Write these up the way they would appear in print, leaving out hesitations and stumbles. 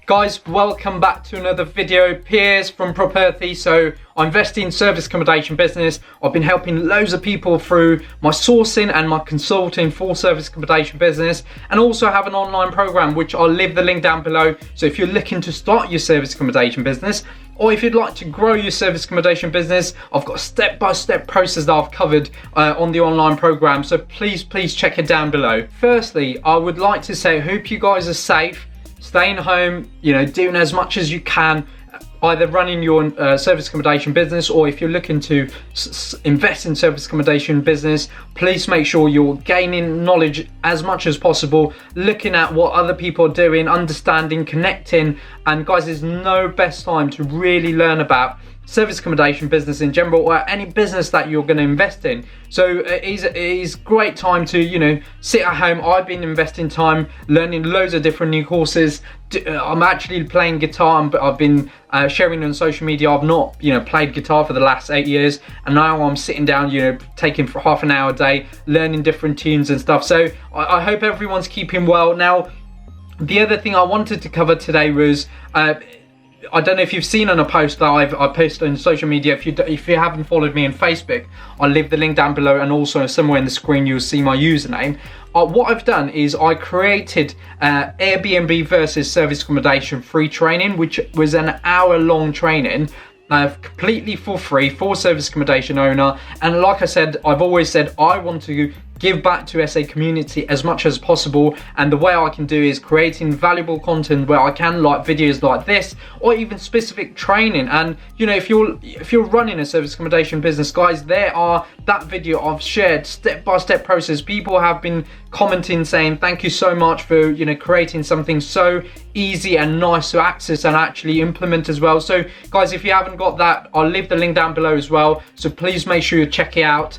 Guys, welcome back to another video. Piers from Propearthy. So I invest in service accommodation business. I've been helping loads of people through my sourcing and my consulting for service accommodation business, and also have an online program which I'll leave the link down below. So if you're looking to start your service accommodation business, or if you'd like to grow your service accommodation business, I've got a step-by-step process that I've covered on the online program. So please check it down below. Firstly, I would like to say I hope you guys are safe, staying home, doing as much as you can, either running your service accommodation business, or if you're looking to invest in service accommodation business, please make sure you're gaining knowledge as much as possible, looking at what other people are doing, understanding, connecting. And guys, there's no best time to really learn about service accommodation business in general, or any business that you're going to invest in. So it is great time to sit at home. I've been investing time learning loads of different new courses. I'm actually playing guitar, but I've been sharing on social media. I've not played guitar for the last 8 years, and now I'm sitting down taking for half an hour a day learning different tunes and stuff. So I hope everyone's keeping well. Now, the other thing I wanted to cover today was I don't know if you've seen on a post that I posted on social media. If you haven't followed me on Facebook, I'll leave the link down below, and also somewhere in the screen you'll see my username. What I've done is I created Airbnb versus service accommodation free training, which was an hour-long training, completely for free for service accommodation owner. And like I said, I've always said I want to give back to SA community as much as possible, and the way I can do is creating valuable content where I can, like videos like this, or even specific training. And if you're running a service accommodation business, guys, that video I've shared step-by-step process. People have been commenting saying thank you so much for creating something so easy and nice to access and actually implement as well. So guys, if you haven't got that, I'll leave the link down below as well, so please make sure you check it out.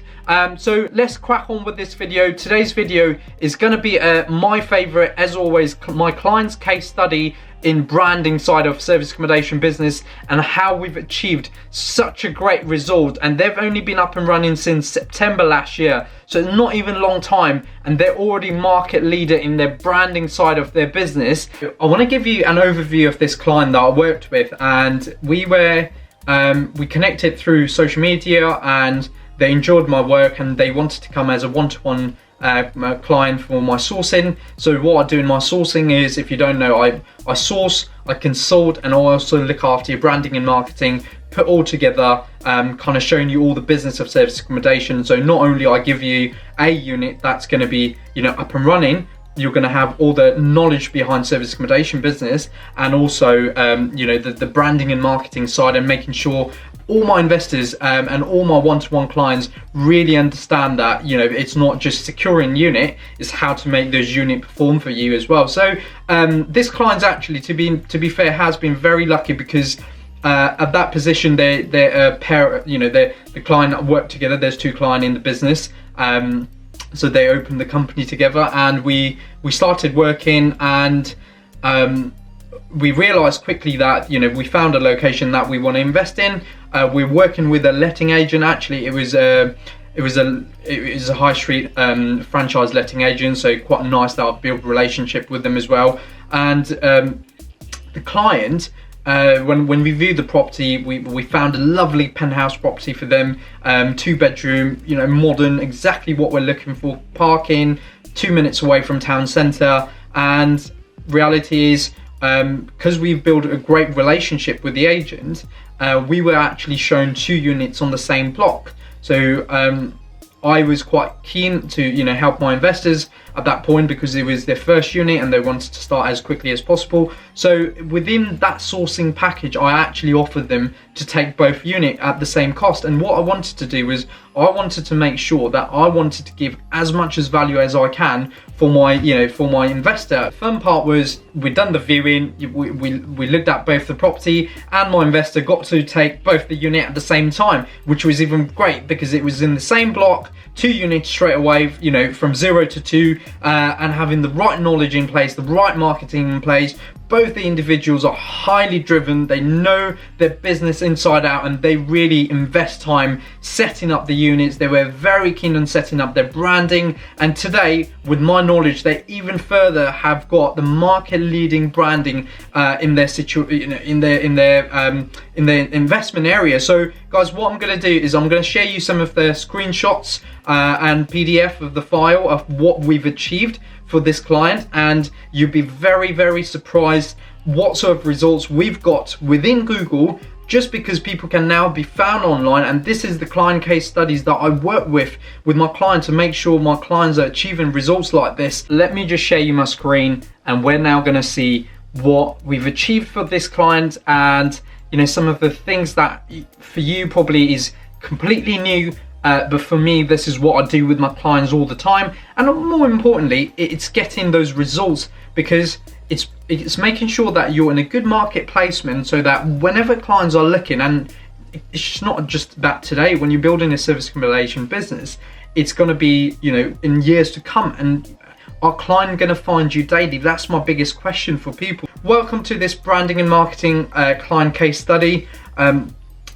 So let's crack on with this video. Today's video is going to be my favorite, as always, my client's case study in branding side of service accommodation business, and how we've achieved such a great result. And they've only been up and running since September last year, so not even a long time, and they're already market leader in their branding side of their business. I want to give you an overview of this client that I worked with, and we connected through social media, and they enjoyed my work, and they wanted to come as a one-to-one client for my sourcing. So what I do in my sourcing is, if you don't know, I source, I consult, and I also look after your branding and marketing, put all together, kind of showing you all the business of service accommodation. So not only I give you a unit that's going to be up and running, you're going to have all the knowledge behind service accommodation business, and also the branding and marketing side, and making sure all my investors and all my one-to-one clients really understand that it's not just securing unit, it's how to make those unit perform for you as well. So this client's actually, to be fair, has been very lucky, because at that position they're a pair, the client that work together. There's two clients in the business, so they opened the company together, and we started working, and we realized quickly that we found a location that we want to invest in. We're working with a letting agent. Actually, it was a high street franchise letting agent, so quite nice that I've built a relationship with them as well. And the client, when we viewed the property, we found a lovely penthouse property for them, 2-bedroom, modern, exactly what we're looking for, parking 2 minutes away from town centre. And reality is, because we've built a great relationship with the agent, we were actually shown 2 units on the same block. So I was quite keen to help my investors at that point, because it was their first unit and they wanted to start as quickly as possible. So within that sourcing package, I actually offered them to take both units at the same cost. And what I wanted to do was, I wanted to make sure that I wanted to give as much as value as I can for my for my investor. The fun part was, we'd done the viewing, we looked at both the property, and my investor got to take both the unit at the same time, which was even great, because it was in the same block, 2 units straight away, from 0 to 2, and having the right knowledge in place, the right marketing in place, both the individuals are highly driven, they know their business inside out, and they really invest time setting up the units. They were very keen on setting up their branding, and today, with my knowledge, they even further have got the market leading branding in their investment area. So guys, what I'm going to do is I'm going to share you some of the screenshots and PDF of the file of what we've achieved for this client, and you'll be very, very surprised what sort of results we've got within Google, just because people can now be found online. And this is the client case studies that I work with my clients to make sure my clients are achieving results like this. Let me just share you my screen, and we're now going to see what we've achieved for this client, and some of the things that for you probably is completely new. But for me, this is what I do with my clients all the time, and more importantly, it's getting those results, because it's making sure that you're in a good market placement, so that whenever clients are looking, and it's just not just about today, when you're building a service accommodation business, it's going to be in years to come, and are clients going to find you daily? That's my biggest question for people. Welcome to this branding and marketing client case study.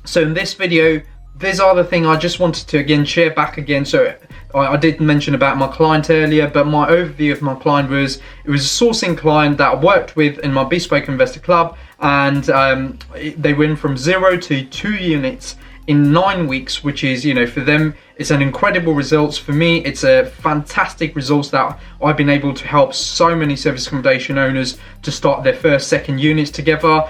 So in this video, these are the thing I just wanted to again share back again. So I did mention about my client earlier, but my overview of my client was, it was a sourcing client that I worked with in my Bespoke Investor Club, and they went from 0 to 2 units in 9 weeks, which is, for them, it's an incredible results. For me, it's a fantastic results that I've been able to help so many service accommodation owners to start their first, second units together.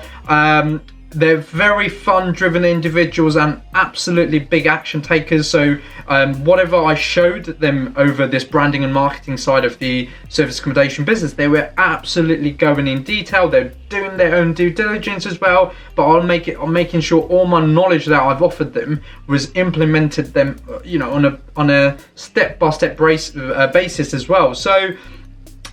They're very fun-driven individuals and absolutely big action takers. So whatever I showed them over this branding and marketing side of the service accommodation business, they were absolutely going in detail. They're doing their own due diligence as well. But I'm making sure all my knowledge that I've offered them was implemented them, on a step-by-step basis as well. So.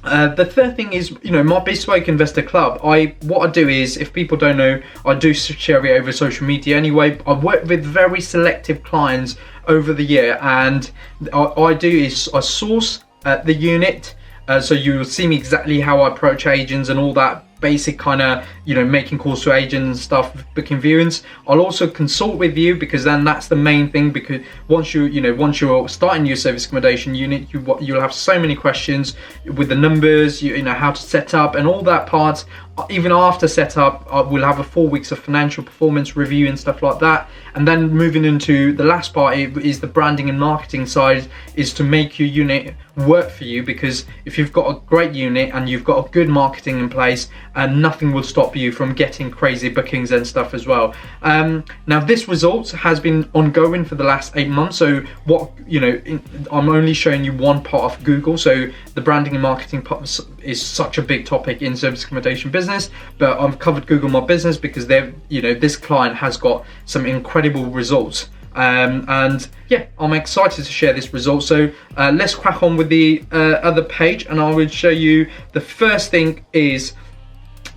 The third thing is, my Bespoke Investor Club, what I do is, if people don't know, I do share it over social media anyway. I work with very selective clients over the year, and I do is I source the unit, so you will see me exactly how I approach agents and all that basic kind of, making calls to agents and stuff, booking viewings. I'll also consult with you, because then that's the main thing, because once you're starting your service accommodation unit, you'll have so many questions with the numbers, how to set up and all that part. Even after setup, we'll have a 4 weeks of financial performance review and stuff like that. And then moving into the last part is the branding and marketing side, is to make your unit work for you, because if you've got a great unit and you've got a good marketing in place, and nothing will stop you from getting crazy bookings and stuff as well. Now this result has been ongoing for the last 8 months. So I'm only showing you one part of Google. So the branding and marketing part is such a big topic in service accommodation business, but I've covered Google My Business, because this client has got some incredible results. And yeah, I'm excited to share this result. So let's crack on with the other page, and I will show you. The first thing is,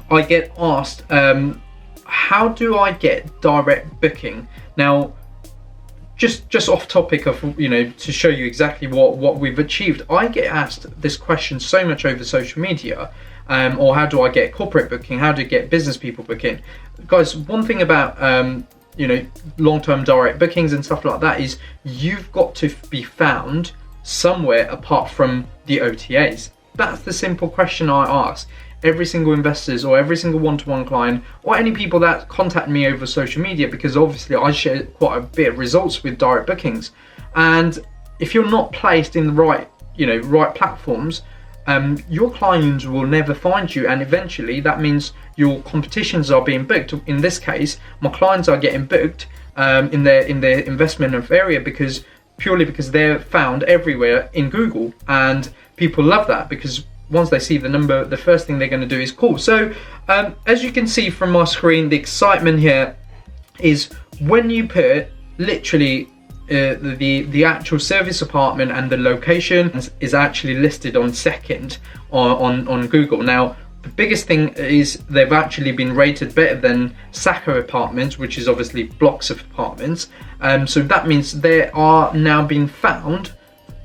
I get asked, how do I get direct booking? Now, just off topic of, to show you exactly what we've achieved, I get asked this question so much over social media, or how do I get corporate booking? How do you get business people booking? Guys, one thing about long-term direct bookings and stuff like that is, you've got to be found somewhere apart from the OTAs. That's the simple question I ask every single investors, or every single one-to-one client, or any people that contact me over social media, because obviously I share quite a bit of results with direct bookings. And if you're not placed in the right platforms, your clients will never find you, and eventually that means your competitions are being booked. In this case, my clients are getting booked in their investment of area, purely because they're found everywhere in Google, and people love that, because once they see the number, the first thing they're going to do is call. So as you can see from my screen, the excitement here is when you put literally the actual service apartment and the location is actually listed on second on Google. Now, the biggest thing is they've actually been rated better than Saka apartments, which is obviously blocks of apartments. So that means they are now being found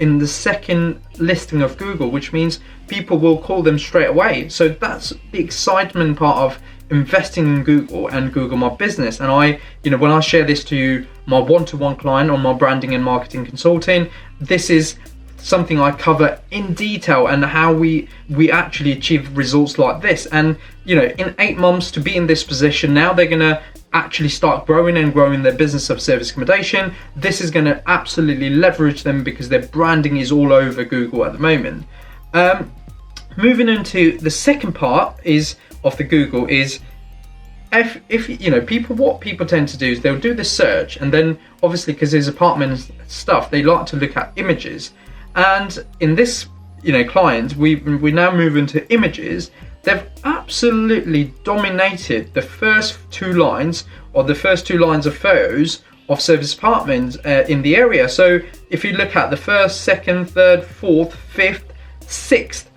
in the second listing of Google, which means people will call them straight away. So that's the excitement part of investing in Google and Google My Business. And I, when I share this to my one-to-one client on my branding and marketing consulting, this is something I cover in detail, and how we actually achieve results like this. And in 8 months to be in this position, now they're gonna actually start growing their business of service accommodation. This is going to absolutely leverage them because their branding is all over Google at the moment. Moving into the second part of the Google is, if what people tend to do is they'll do the search, and then obviously because there's apartment stuff, they like to look at images. And in this client, we now move into images. They've absolutely dominated the first 2 lines, or the first 2 lines of photos of service apartments in the area. So if you look at the first, second, third, fourth, fifth, sixth,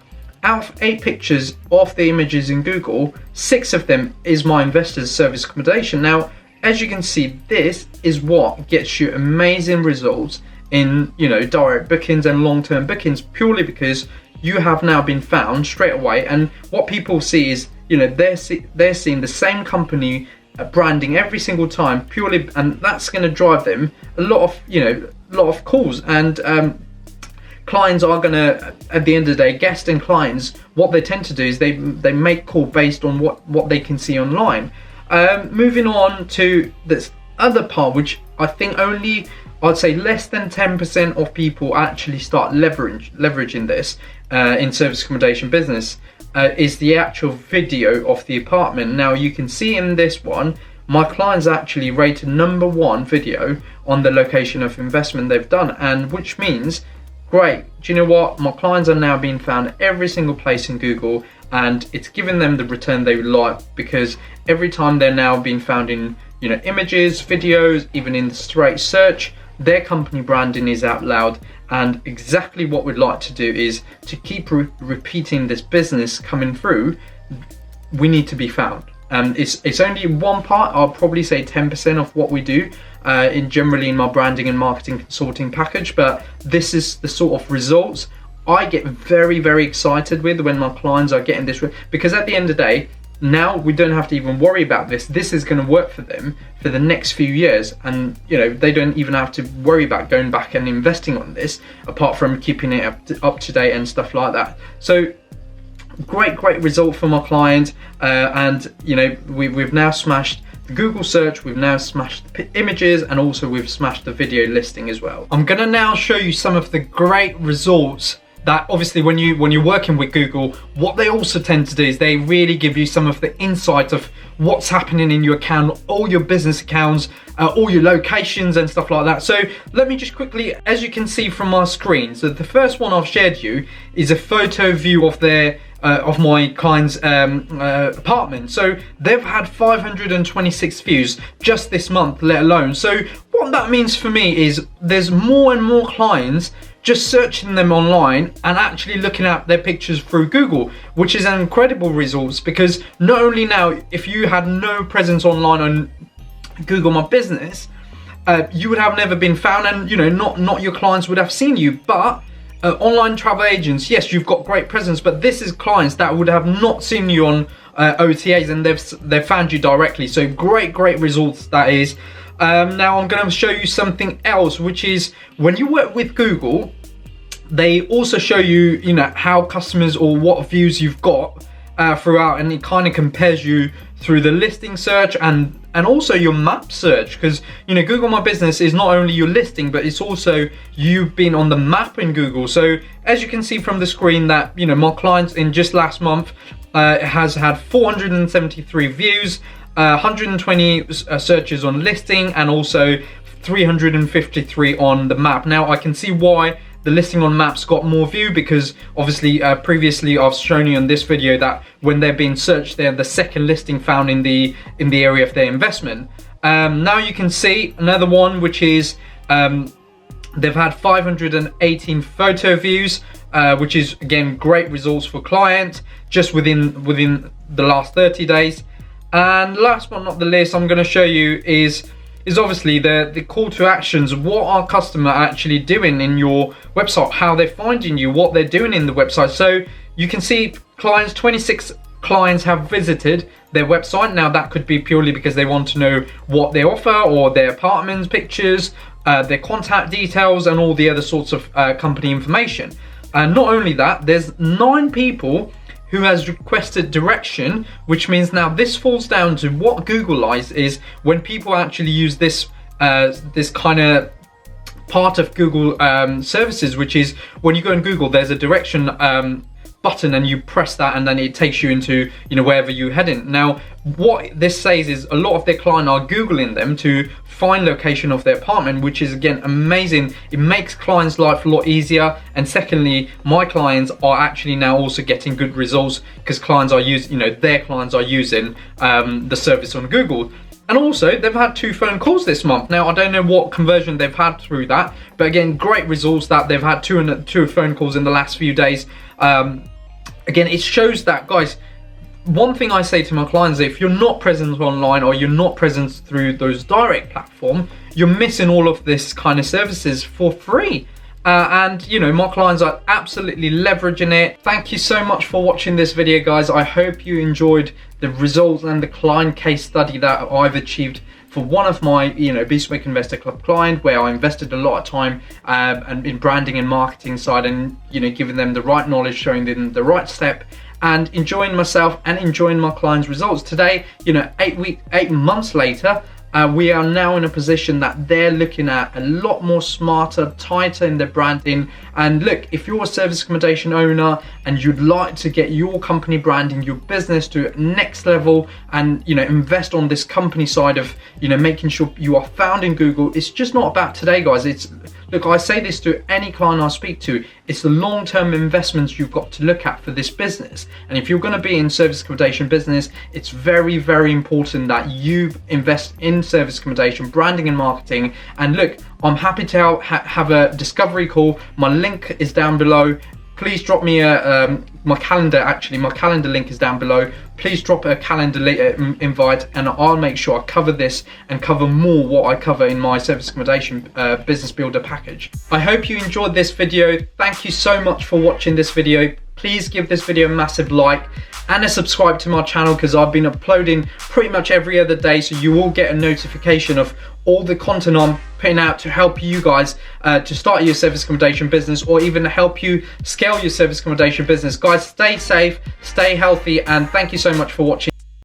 out of 8 pictures of the images in Google, 6 of them is my investor's service accommodation. Now, as you can see, this is what gets you amazing results in direct bookings and long-term bookings, purely because you have now been found straight away. And what people see is they're seeing the same company branding every single time, purely, and that's going to drive them a lot of calls. And clients are going to, at the end of the day, guests and clients, what they tend to do is they make call based on what they can see online. Moving on to this other part, which I think I'd say less than 10% of people actually start leveraging this in service accommodation business, is the actual video of the apartment. Now you can see in this one, my clients actually rated #1 video on the location of investment they've done, and which means, great, do you know what? My clients are now being found every single place in Google, and it's giving them the return they would like, because every time they're now being found in images, videos, even in the straight search, their company branding is out loud. And exactly what we'd like to do is to keep repeating this business coming through. We need to be found. It's only one part. I'll probably say 10% of what we do generally in my branding and marketing consulting package, but this is the sort of results I get very, very excited with when my clients are getting this, because at the end of the day, now we don't have to even worry about this. This is going to work for them for the next few years, and they don't even have to worry about going back and investing on this, apart from keeping it up to date and stuff like that. So great result for my client, and we've now smashed the Google search, we've now smashed the images, and also we've smashed the video listing as well. I'm going to now show you some of the great results that obviously when you're working with Google, what they also tend to do is they really give you some of the insights of what's happening in your account, all your business accounts, all your locations and stuff like that. So let me just quickly, as you can see from my screen, so the first one I've shared you is a photo view of their of my client's apartment. So they've had 526 views just this month, let alone. So what that means for me is there's more and more clients just searching them online and actually looking at their pictures through Google, which is an incredible results, because not only now, if you had no presence online on Google My Business, you would have never been found, and not your clients would have seen you. But online travel agents, yes, you've got great presence, but this is clients that would have not seen you on OTAs, and they've found you directly. So great results that is. Now I'm going to show you something else, which is when you work with Google, they also show you, how customers or what views you've got throughout, and it kind of compares you through the listing search and also your map search, because Google My Business is not only your listing, but it's also you've been on the map in Google. So as you can see from the screen that my clients in just last month has had 473 views, 120 searches on listing, and also 353 on the map. Now I can see why the listing on maps got more view, because obviously previously I've shown you in this video that when they're being searched, they're the second listing found in the area of their investment. Now you can see another one, which is they've had 518 photo views, which is again great results for client just within the last 30 days. And last but not the least, I'm going to show you is is obviously the call to actions. What our customer actually doing in your website, how they're finding you, what they're doing in the website. So you can see clients, 26 clients have visited their website. Now that could be purely because they want to know what they offer, or their apartments, pictures, their contact details, and all the other sorts of company information. And not only that, there's 9 people who has requested direction, which means now this falls down to what Google likes is when people actually use this this kind of part of Google services, which is when you go on Google, there's a direction button, and you press that, and then it takes you into, you know, wherever you're heading. Now what this says is a lot of their clients are Googling them to find location of their apartment, which is again amazing. It makes clients' life a lot easier, and secondly, my clients are actually now also getting good results because clients are using, you know, their clients are using the service on Google. And also, they've had 2 phone calls this month. Now, I don't know what conversion they've had through that, but again, great results that they've had 2 phone calls in the last few days. Again, it shows that, guys, one thing I say to my clients is if you're not present online, or you're not present through those direct platforms, you're missing all of this kind of services for free. And you know, my clients are absolutely leveraging it. Thank you so much for watching this video, guys. I hope you enjoyed the results and the client case study that I've achieved for one of my, you know, Bespoke Investor Club client, where I invested a lot of time and in branding and marketing side, and you know, giving them the right knowledge, showing them the right step, and enjoying myself and enjoying my clients' results. Today, you know, 8 months later, we are now in a position that they're looking at a lot more smarter, tighter in their branding. And look, if you're a service accommodation owner and you'd like to get your company branding, your business to next level, and you know, invest on this company side of, you know, making sure you are found in Google, it's just not about today, guys. It's, look, I say this to any client I speak to, it's the long-term investments you've got to look at for this business. And if you're going to be in service accommodation business, it's very, very important that you invest in service accommodation branding and marketing. And look, I'm happy to have a discovery call. My link is down below. Please drop me my calendar link is down below. Please drop a calendar invite, and I'll make sure I cover this and cover more what I cover in my service accommodation business builder package. I hope you enjoyed this video. Thank you so much for watching this video. Please give this video a massive like and a subscribe to my channel, because I've been uploading pretty much every other day, so you will get a notification of all the content I'm putting out to help you guys to start your service accommodation business, or even help you scale your service accommodation business. Guys, stay safe, stay healthy, and thank you so much for watching.